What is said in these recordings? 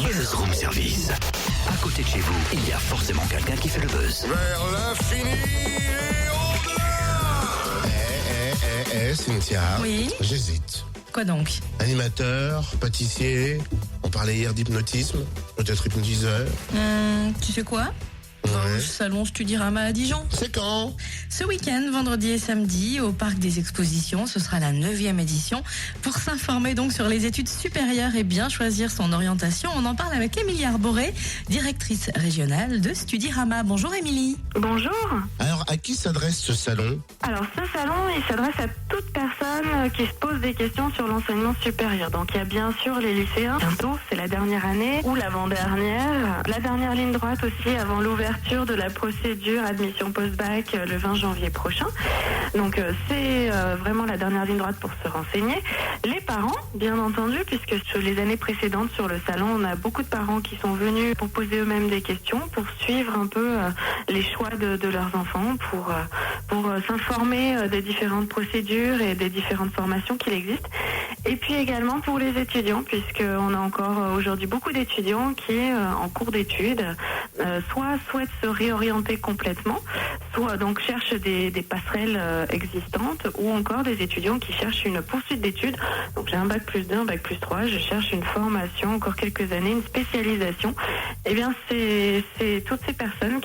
Buzz Room Service. À côté de chez vous, il y a forcément quelqu'un qui fait le buzz. Vers l'infini et au-delà. Cynthia. Oui. J'hésite. Quoi donc? Animateur, pâtissier, on parlait hier d'hypnotisme, peut-être hypnotiseur. Tu sais quoi? Au salon Studirama à Dijon. C'est quand? Ce week-end, vendredi et samedi, au Parc des Expositions, ce sera la 9e édition. Pour s'informer donc sur les études supérieures et bien choisir son orientation, on en parle avec Émilie Arboré, directrice régionale de Studirama. Bonjour Émilie. Bonjour. Alors, à qui s'adresse ce salon? Alors ce salon, il s'adresse à toute personne qui se pose des questions sur l'enseignement supérieur. Donc il y a bien sûr les lycéens. Bientôt, c'est la dernière année ou l'avant-dernière. La dernière ligne droite aussi avant l'ouverture de la procédure admission post-bac le 20 janvier prochain. Donc c'est vraiment la dernière ligne droite pour se renseigner. Les parents, bien entendu, puisque sur les années précédentes sur le salon, on a beaucoup de parents qui sont venus pour poser eux-mêmes des questions, pour suivre un peu les choix de leurs enfants, pour s'informer des différentes procédures et des différentes formations qu'il existe. Et puis également pour les étudiants, puisqu'on a encore aujourd'hui beaucoup d'étudiants qui, en cours d'études, soit souhaitent se réorienter complètement, soit donc cherchent des passerelles existantes, ou encore des étudiants qui cherchent une poursuite d'études. Donc j'ai un bac plus 2, un bac plus 3, je cherche une formation, encore quelques années, une spécialisation. Eh bien c'est toutes ces personnes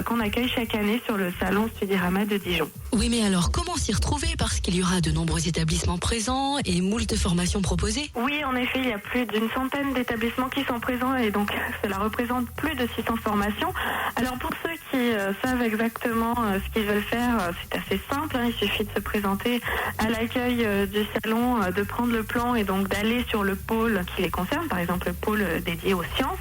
qu'on accueille chaque année sur le salon Studirama de Dijon. Oui, mais alors comment s'y retrouver? Parce qu'il y aura de nombreux établissements présents et moult formations proposées. Oui, en effet, il y a plus d'une centaine d'établissements qui sont présents et donc cela représente plus de 600 formations. Alors pour ceux qui savent exactement ce qu'ils veulent faire, c'est assez simple, il suffit de se présenter à l'accueil du salon, de prendre le plan et donc d'aller sur le pôle qui les concerne, par exemple le pôle dédié aux sciences.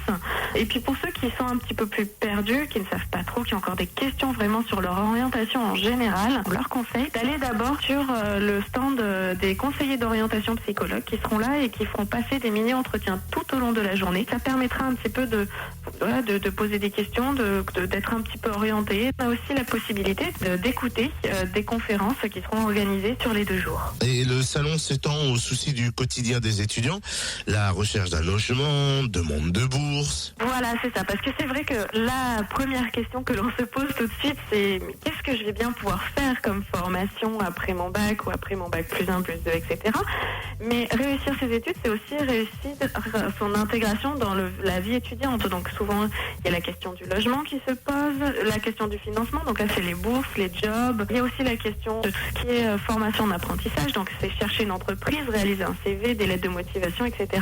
Et puis pour ceux qui sont un petit peu plus perdus, qui ne savent pas trop, qui ont encore des questions vraiment sur leur orientation en général, on leur conseille d'aller d'abord sur le stand des conseillers d'orientation psychologues qui seront là et qui feront passer des mini-entretiens tout au long de la journée. Ça permettra un petit peu de poser des questions, d'être un petit peu orienté. On a aussi la possibilité d'écouter des conférences qui seront organisées sur les 2 jours. Et le salon s'étend aux soucis du quotidien des étudiants, la recherche d'un logement, demande de bourse. Voilà, c'est ça. Parce que c'est vrai que la première question que l'on se pose tout de suite, c'est mais qu'est-ce que je vais bien pouvoir faire comme formation après mon bac ou après mon bac plus 1, plus 2, etc. Mais réussir ses études, c'est aussi réussir son intégration dans la vie étudiante. Donc souvent, il y a la question du logement qui se pose, la question du financement. Donc là, c'est les bourses, les jobs. Il y a aussi la question de tout ce qui est formation en apprentissage. Donc c'est chercher une entreprise, réaliser un CV, des lettres de motivation, etc.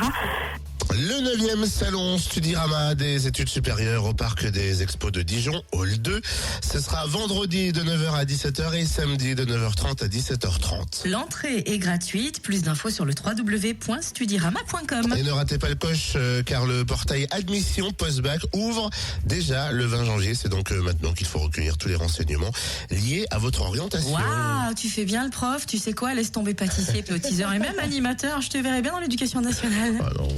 Le 9e salon Studirama des études supérieures au Parc des Expos de Dijon, Hall 2. Ce sera vendredi de 9h à 17h et samedi de 9h30 à 17h30. L'entrée est gratuite. Plus d'infos sur le www.studirama.com. Et ne ratez pas le coche car le portail admission post-bac ouvre déjà le 20 janvier. C'est donc maintenant qu'il faut recueillir tous les renseignements liés à votre orientation. Waouh, tu fais bien le prof. Tu sais quoi? Laisse tomber pâtissier, péotiseur et même animateur. Je te verrai bien dans l'éducation nationale. Ah non.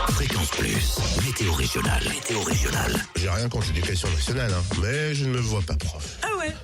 Fréquence Plus, météo régionale. Météo régionale. J'ai rien contre l'éducation nationale, mais je ne me vois pas prof. Ah ouais.